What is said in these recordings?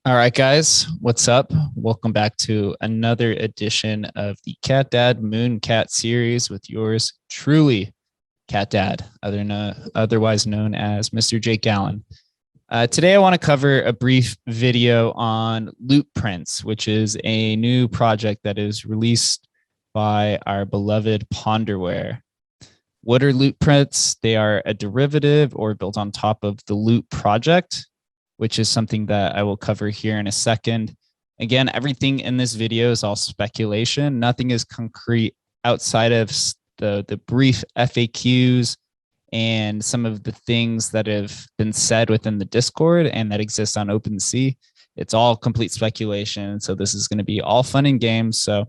All right, guys, what's up? Welcome back to another edition of the Cat Dad MoonCat series with yours truly, Cat Dad, otherwise known as Mr. Jake Gallen. Today, I want to cover a brief video on lootprints, which is a new project that is released by our beloved ponderware. What are lootprints? They are a derivative or built on top of the loot project, which is something that I will cover here in a second. Again, everything in this video is all speculation. Nothing is concrete outside of the brief FAQs and some of the things that have been said within the Discord and that exist on OpenSea. It's all complete speculation. So this is going to be all fun and games. So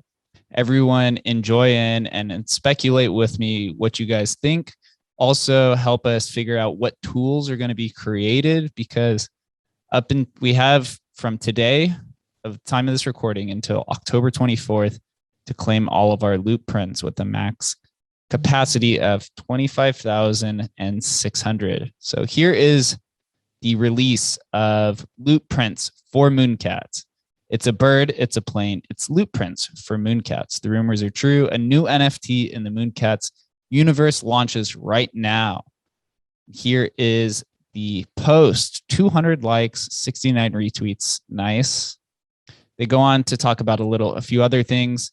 everyone enjoy in and speculate with me what you guys think. Also help us figure out what tools are going to be created, because we have from today of time of this recording until October 24th to claim all of our loot prints with a max capacity of 25,600. So here is the release of loot prints for MoonCats. It's a bird, it's a plane, it's loot prints for MoonCats. The rumors are true. A new NFT in the MoonCats universe launches right now. Here is the post, 200 likes, 69 retweets. Nice. They go on to talk about a few other things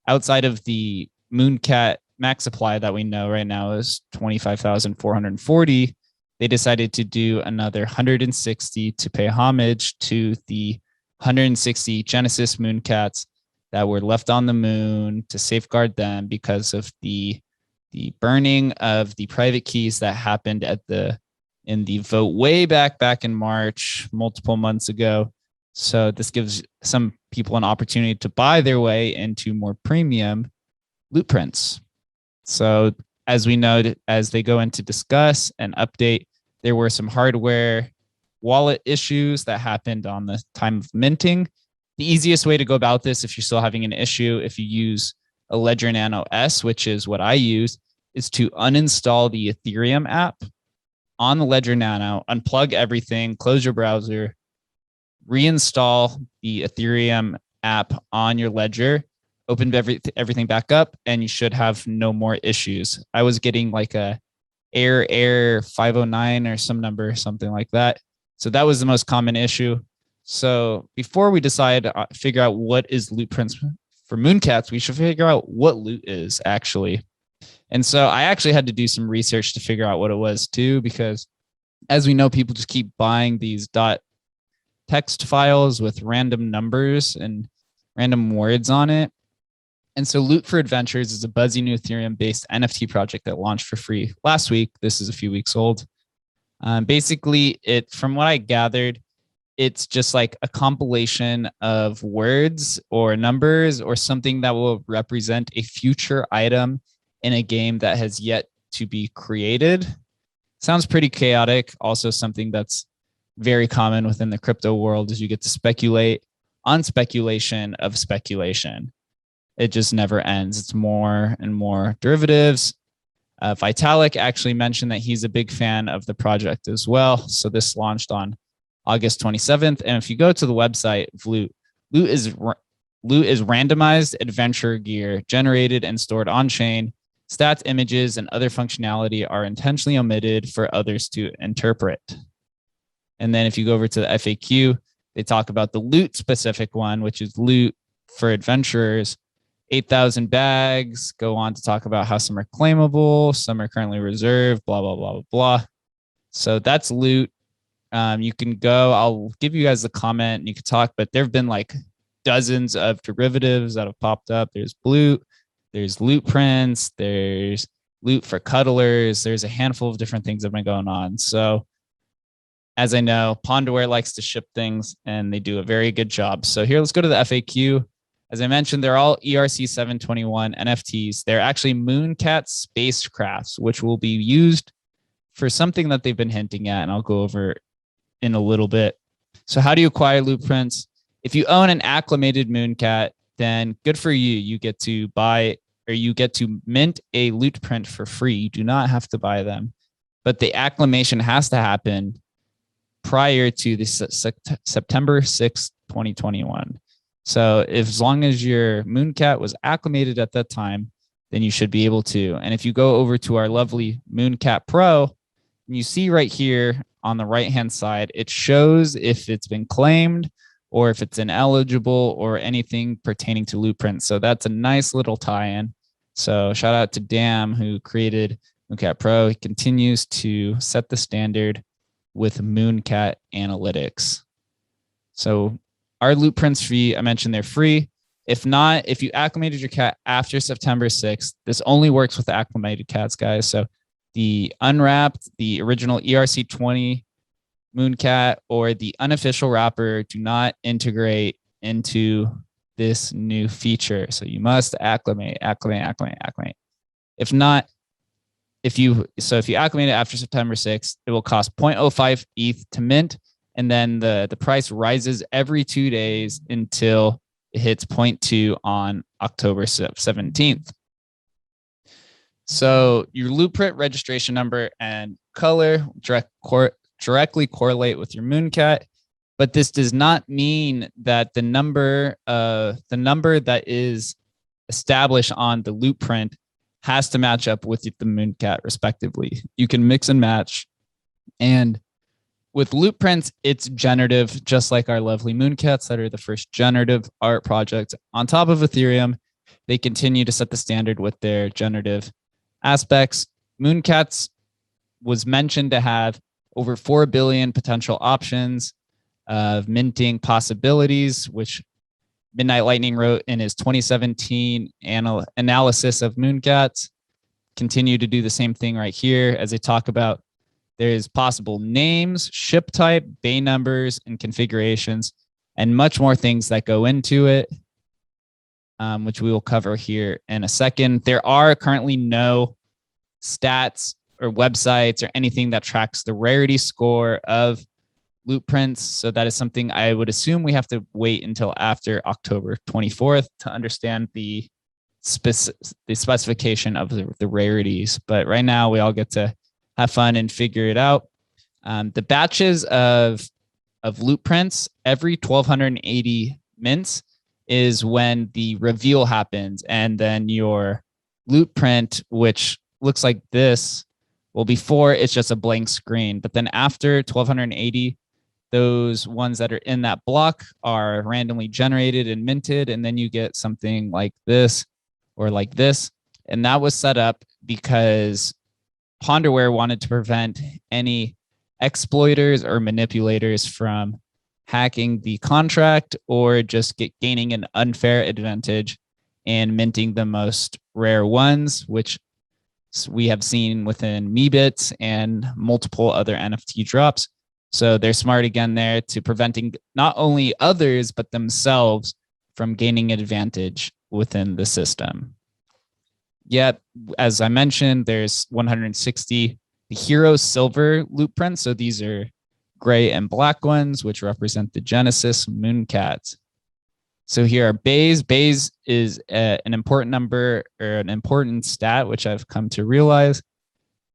outside of the MoonCat max supply that we know right now is 25,440. They decided to do another 160 to pay homage to the 160 Genesis MoonCats that were left on the moon to safeguard them because of the burning of the private keys that happened in the vote way back in March, multiple months ago. So this gives some people an opportunity to buy their way into more premium loot prints. So as we know, as they go in to discuss and update, there were some hardware wallet issues that happened on the time of minting. The easiest way to go about this, if you're still having an issue, if you use a Ledger Nano S, which is what I use, is to uninstall the Ethereum app on the Ledger Nano, unplug everything, close your browser, reinstall the Ethereum app on your Ledger, open everything back up, and you should have no more issues. I was getting like a error 509 or something like that. So that was the most common issue. So before we decide to figure out what is loot prints for MoonCats, we should figure out what loot is actually. And so I actually had to do some research to figure out what it was too, because as we know, people just keep buying these .text files with random numbers and random words on it. And so Loot for Adventures is a buzzy new Ethereum-based NFT project that launched for free last week. This is a few weeks old. Basically, from what I gathered, it's just like a compilation of words or numbers or something that will represent a future item in a game that has yet to be created. Sounds pretty chaotic. Also something that's very common within the crypto world is you get to speculate on speculation of speculation. It just never ends. It's more and more derivatives. Vitalik actually mentioned that he's a big fan of the project as well. So this launched on August 27th. And if you go to the website of Loot is randomized adventure gear generated and stored on chain. Stats, images, and other functionality are intentionally omitted for others to interpret. And then if you go over to the FAQ, they talk about the loot specific one, which is loot for adventurers. 8,000 bags, go on to talk about how some are claimable, some are currently reserved, blah, blah, blah, blah. So that's loot. You can go, I'll give you guys the comment and you can talk, but there have been like dozens of derivatives that have popped up. There's loot, there's loot prints, there's loot for cuddlers. There's a handful of different things that have been going on. So as I know, ponderware likes to ship things and they do a very good job. So here, let's go to the FAQ. As I mentioned, they're all ERC 721 NFTs. They're actually MoonCat spacecrafts, which will be used for something that they've been hinting at, and I'll go over in a little bit. So how do you acquire loot prints? If you own an acclimated MoonCat, then good for you. You get to buy or you get to mint a loot print for free. You do not have to buy them, but the acclimation has to happen prior to the September 6th, 2021. So as long as your MoonCat was acclimated at that time, then you should be able to. And if you go over to our lovely MoonCat Pro, you see right here on the right-hand side, it shows if it's been claimed or if it's ineligible or anything pertaining to lootprints. So that's a nice little tie-in. So shout out to Dam, who created MoonCat Pro. He continues to set the standard with MoonCat analytics. So our lootprints fee, I mentioned they're free. If not, if you acclimated your cat after September 6th, this only works with acclimated cats, guys. So the unwrapped, the original ERC20 MoonCat, or the unofficial wrapper do not integrate into this new feature. So you must acclimate. If not, if you acclimate it after September 6th, it will cost 0.05 ETH to mint. And then the price rises every 2 days until it hits 0.2 on October 17th. So your lootprint registration number and color directly correlate with your MoonCat, but this does not mean that the number that is established on the lootprint has to match up with the MoonCat respectively. You can mix and match. And with lootprints, it's generative, just like our lovely MoonCats that are the first generative art project on top of Ethereum. They continue to set the standard with their generative aspects. MoonCats was mentioned to have over 4 billion potential options of minting possibilities, which Midnight Lightning wrote in his 2017 analysis of MoonCats. Continue to do the same thing right here as they talk about there's possible names, ship type, bay numbers, and configurations, and much more things that go into it, which we will cover here in a second. There are currently no stats or websites or anything that tracks the rarity score of lootprints. So that is something I would assume we have to wait until after October 24th to understand the specification of the rarities. But right now we all get to have fun and figure it out. The batches of lootprints every 1280 mints is when the reveal happens, and then your lootprint, which looks like this, well, before it's just a blank screen, but then after 1280, those ones that are in that block are randomly generated and minted, and then you get something like this or like this. And that was set up because ponderware wanted to prevent any exploiters or manipulators from hacking the contract or just gaining an unfair advantage and minting the most rare ones, which we have seen within Meebits and multiple other NFT drops. So they're smart again there to preventing not only others, but themselves from gaining advantage within the system. Yet, as I mentioned, there's 160 hero silver lootprints. So these are gray and black ones, which represent the Genesis MoonCats. So here are bays. Bays is an important number or an important stat, which I've come to realize.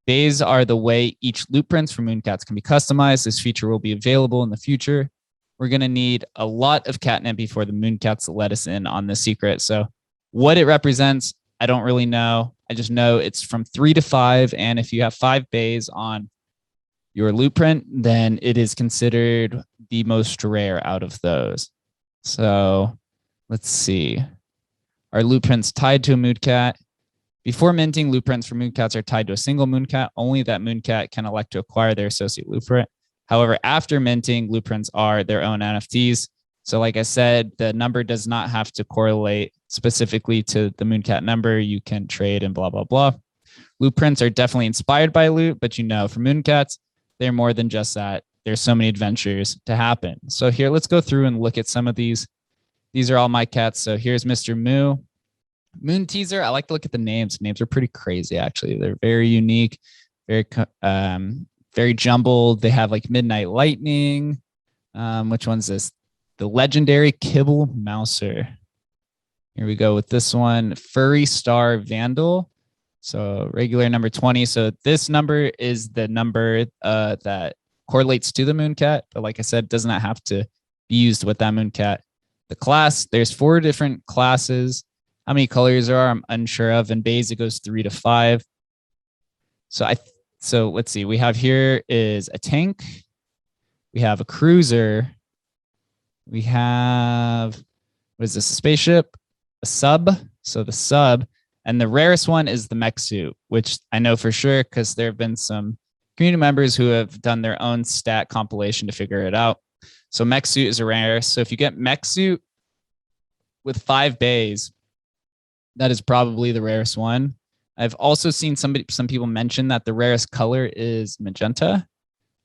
Bays are the way each lootprints for MoonCats can be customized. This feature will be available in the future. We're going to need a lot of catnip before the MoonCats let us in on this secret. So what it represents, I don't really know. I just know it's from 3 to 5. And if you have 5 bays on your lootprint, then it is considered the most rare out of those. So let's see. Are lootprints tied to a MoonCat? Before minting, lootprints for MoonCats are tied to a single MoonCat. Only that MoonCat can elect to acquire their associate lootprint. However, after minting, lootprints are their own NFTs. So like I said, the number does not have to correlate specifically to the MoonCat number. You can trade and blah, blah, blah. Lootprints are definitely inspired by loot, but for MoonCats, they're more than just that. There's so many adventures to happen. So here, let's go through and look at some of these. These are all my cats. So here's Mr. Moo. Moon Teaser, I like to look at the names. Names are pretty crazy, actually. They're very unique, very jumbled. They have like Midnight Lightning. Which one's this? The legendary Kibble Mouser. Here we go with this one. Furry Star Vandal. So regular number 20. So this number is the number that correlates to the MoonCat, but like I said, does not have to be used with that MoonCat. The class, there's 4 different classes. How many colors there are, I'm unsure of. In bays, it goes 3 to 5. So let's see. We have here is a tank. We have a cruiser. We have, what is this? A spaceship, a sub. So the sub, and the rarest one is the mech suit, which I know for sure because there have been some community members who have done their own stat compilation to figure it out. So mech suit is a rare. So if you get mech suit with 5 bays, that is probably the rarest one. I've also seen some people mention that the rarest color is magenta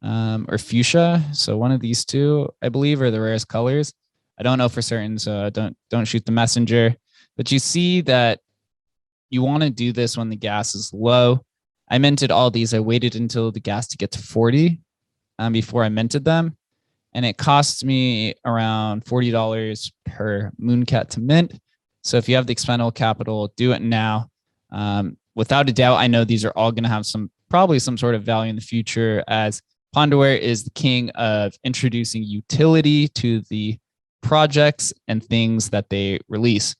or fuchsia. So one of these 2, I believe, are the rarest colors. I don't know for certain, so don't shoot the messenger. But you see that you want to do this when the gas is low. I minted all these. I waited until the gas to get to 40 before I minted them. And it costs me around $40 per MoonCat to mint. So if you have the expendable capital, do it now. Without a doubt, I know these are all going to have probably some sort of value in the future, as ponderware is the king of introducing utility to the projects and things that they release.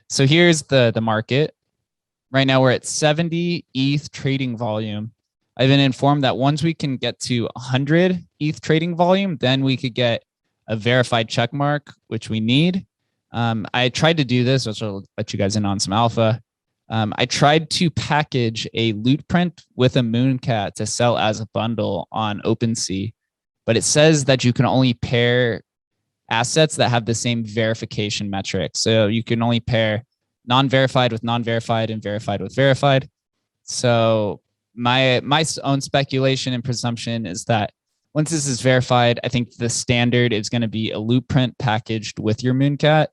So here's the market. Right now we're at 70 ETH trading volume. I've been informed that once we can get to 100 ETH trading volume, then we could get a verified check mark, which we need. I tried to do this, which I'll let you guys in on some alpha. I tried to package a loot print with a MoonCat to sell as a bundle on OpenSea, but it says that you can only pair assets that have the same verification metric. So you can only pair non-verified with non-verified and verified with verified. So my own speculation and presumption is that once this is verified, I think the standard is going to be a loot print packaged with your MoonCat.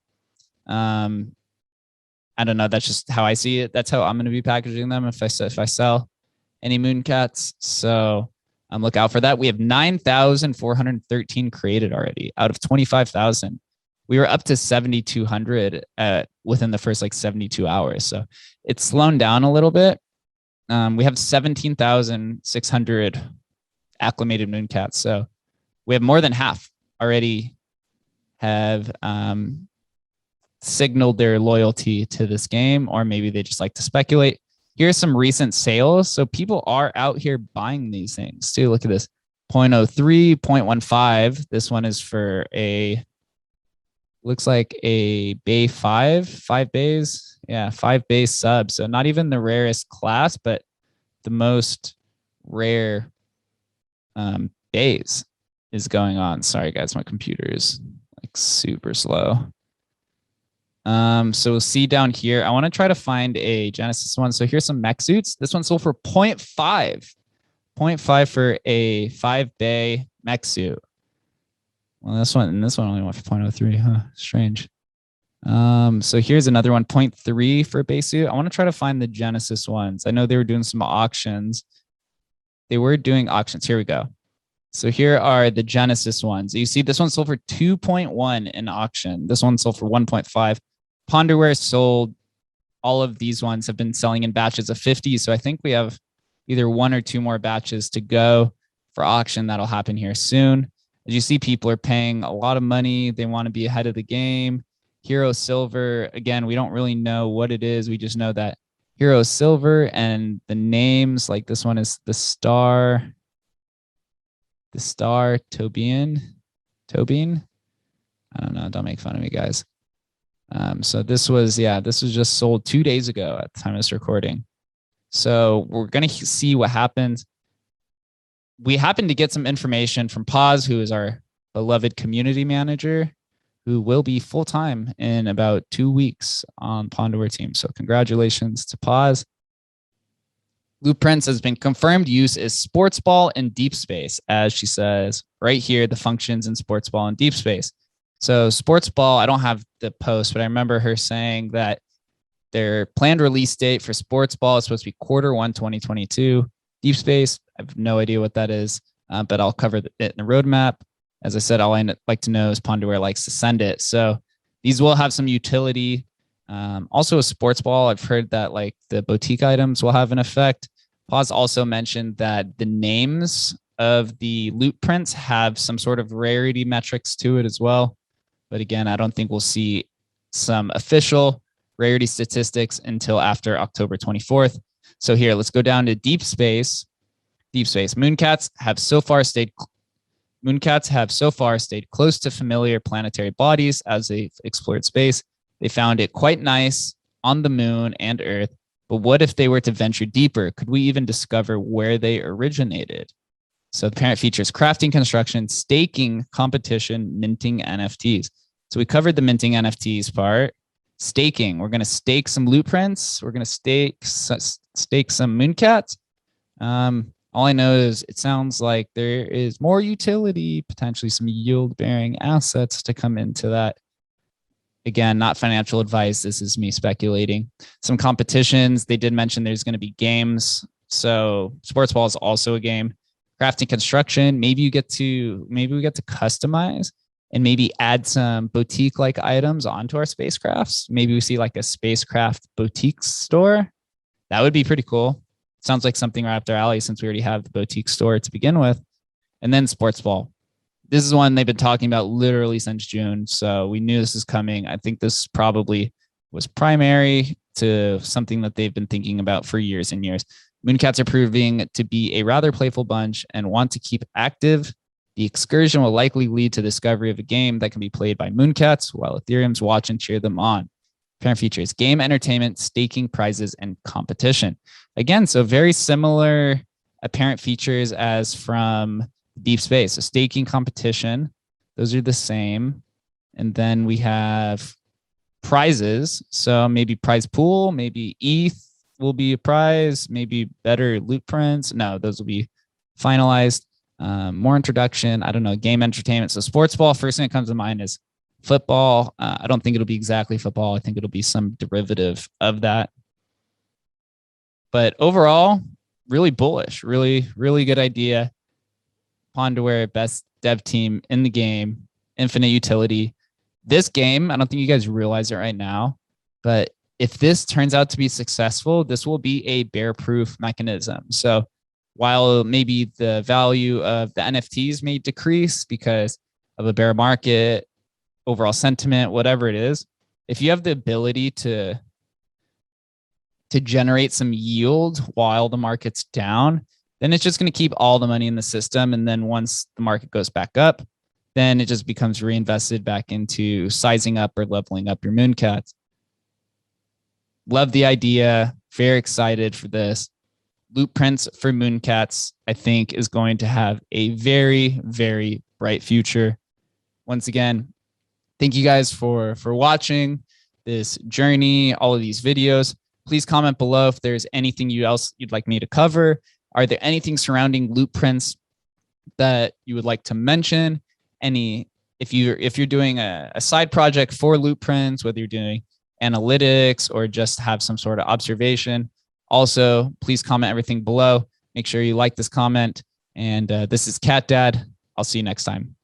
I don't know. That's just how I see it. That's how I'm going to be packaging them if I sell any MoonCats. So look out for that. We have 9,413 created already out of 25,000. We were up to 7,200 within the first 72 hours. So it's slowed down a little bit. We have 17,600 acclimated MoonCats. So we have more than half already have signaled their loyalty to this game, or maybe they just like to speculate. Here's some recent sales. So people are out here buying these things too. Look at this 0.03, 0.15. This one is for looks like a bay 5 bays. Yeah, 5 bay sub. So not even the rarest class, but the most rare bays is going on. Sorry guys, my computer is super slow. So we'll see down here. I want to try to find a Genesis one. So here's some mech suits. This one sold for 0.5. 0.5 for a 5 bay mech suit. Well, this one only went for 0.03, huh? Strange. So here's another one, 0.3 for a base suit. I want to try to find the Genesis ones. I know they were doing some auctions. They were doing auctions. Here we go. So here are the Genesis ones. You see this one sold for 2.1 in auction. This one sold for 1.5. Ponderware sold. All of these ones have been selling in batches of 50. So I think we have either 1 or 2 more batches to go for auction. That'll happen here soon. As you see, people are paying a lot of money. They want to be ahead of the game. Hero Silver, again, we don't really know what it is. We just know that Hero Silver and the names, like this one is the Star Tobian. I don't know. Don't make fun of me, guys. So this was just sold 2 days ago at the time of this recording. So we're going to see what happens. We happen to get some information from Paz, who is our beloved community manager, who will be full-time in about 2 weeks on Ponderware team. So congratulations to Paz. Lootprints has been confirmed use is sports ball and deep space, as she says right here, the functions in sports ball and deep space. So sports ball, I don't have the post, but I remember her saying that their planned release date for sports ball is supposed to be Q1 2022. Deep space, I have no idea what that is, but I'll cover it in the roadmap. As I said, all I like to know is Ponderware likes to send it. So these will have some utility. Also a sports ball, I've heard that like the boutique items will have an effect. Paz also mentioned that the names of the loot prints have some sort of rarity metrics to it as well. But again, I don't think we'll see some official rarity statistics until after October 24th. So here, let's go down to deep space. Deep space. MoonCats have so far stayed close to familiar planetary bodies as they've explored space. They found it quite nice on the moon and Earth. But what if they were to venture deeper? Could we even discover where they originated? So the parent features crafting, construction, staking, competition, minting NFTs. So we covered the minting NFTs part. Staking, we're going to stake some loot prints. We're going to stake some MoonCats. All I know is it sounds like there is more utility, potentially some yield-bearing assets to come into that. Again, not financial advice. This is me speculating. Some competitions. They did mention there's going to be games. So sports ball is also a game. Crafting, construction. Maybe we get to customize and maybe add some boutique-like items onto our spacecrafts. Maybe we see like a spacecraft boutique store. That would be pretty cool. Sounds like something right up their alley since we already have the boutique store to begin with. And then sports ball. This is one they've been talking about literally since June. So we knew this is coming. I think this probably was primary to something that they've been thinking about for years and years. MoonCats are proving to be a rather playful bunch and want to keep active. The excursion will likely lead to the discovery of a game that can be played by MoonCats while Ethereum's watch and cheer them on. Parent features game, entertainment, staking, prizes, and competition. Again, so very similar apparent features as from deep space. So staking, competition, those are the same. And then we have prizes. So maybe prize pool, maybe ETH will be a prize, maybe better loot prints. No, those will be finalized. More introduction. I don't know, game entertainment. So sports ball, first thing that comes to mind is football. I don't think it'll be exactly football. I think it'll be some derivative of that. But overall, really bullish, really, really good idea. Ponderware, best dev team in the game, infinite utility. This game, I don't think you guys realize it right now, but if this turns out to be successful, this will be a bear-proof mechanism. So while maybe the value of the NFTs may decrease because of a bear market, overall sentiment, whatever it is, if you have the ability to generate some yield while the market's down, then it's just going to keep all the money in the system. And then once the market goes back up, then it just becomes reinvested back into sizing up or leveling up your MoonCats. Love the idea. Very excited for this. Loot prints for MoonCats, I think, is going to have a very, very bright future. Once again, thank you guys for watching this journey, all of these videos. Please comment below if there's anything else you'd like me to cover. Are there anything surrounding loot prints that you would like to mention? If you're doing a side project for loot prints, whether you're doing analytics or just have some sort of observation, also please comment everything below. Make sure you like this comment. And this is Cat Dad. I'll see you next time.